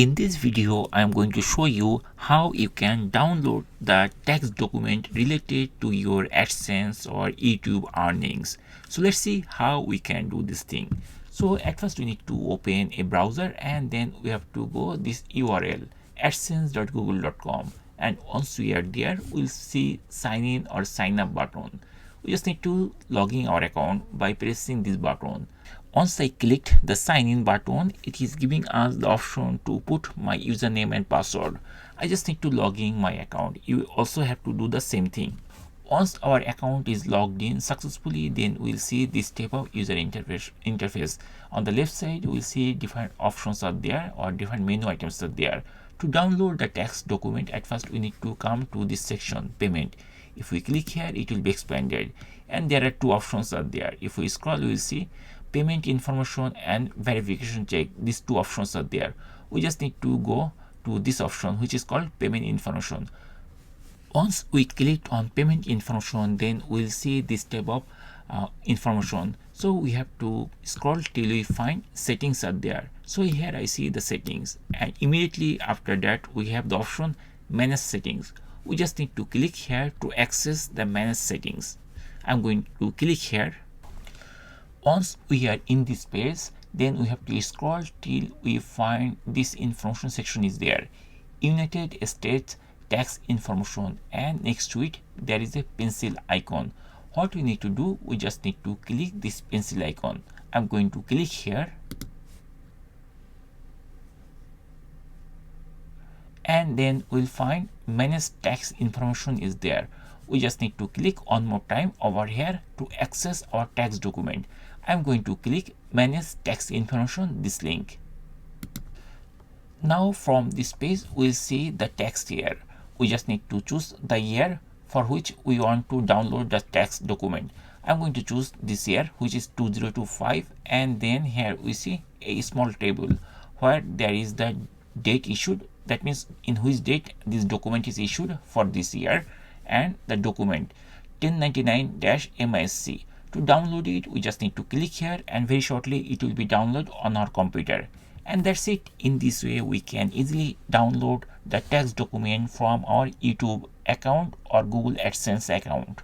In this video, I am going to show you how you can download the text document related to your AdSense or YouTube earnings. So let's see how we can do this thing. So at first we need to open a browser and then we have to go this URL adsense.google.com, and once we are there, we'll see sign in or sign up button. We just need to log in our account by pressing this button. Once I clicked the sign in button, it is giving us the option to put my username and password. I just need to log in my account. You also have to do the same thing. Once our account is logged in successfully, then we'll see this type of user interface. On the left side, we'll see different options are there or different menu items are there. To download the text document, at first we need to come to this section, payment. If we click here, it will be expanded, and there are two options are there. If we scroll, we will see payment information and verification check. These two options are there. We just need to go to this option which is called payment information. Once we click on payment information, then we'll see this type of information. So we have to scroll till we find settings are there. So here I see the settings, and immediately after that we have the option manage settings. We just need to click here to access the manage settings. I'm going to click here. Once we are in this page, then we have to scroll till we find this information section is there. United States tax information, and next to it there is a pencil icon. What we need to do, we just need to click this pencil icon. I'm going to click here, and then we'll find manage tax information is there. We just need to click one more time over here to access our tax document. I'm going to click manage tax information, this link. Now from this page we'll see the text here. We just need to choose the year for which we want to download the tax document. I'm going to choose this year, which is 2025, and then here we see a small table where there is the date issued, that means in which date this document is issued for this year, and the document 1099-MISC. To download it, we just need to click here, and very shortly it will be downloaded on our computer. And that's it. In this way we can easily download the text document from our YouTube account or Google AdSense account.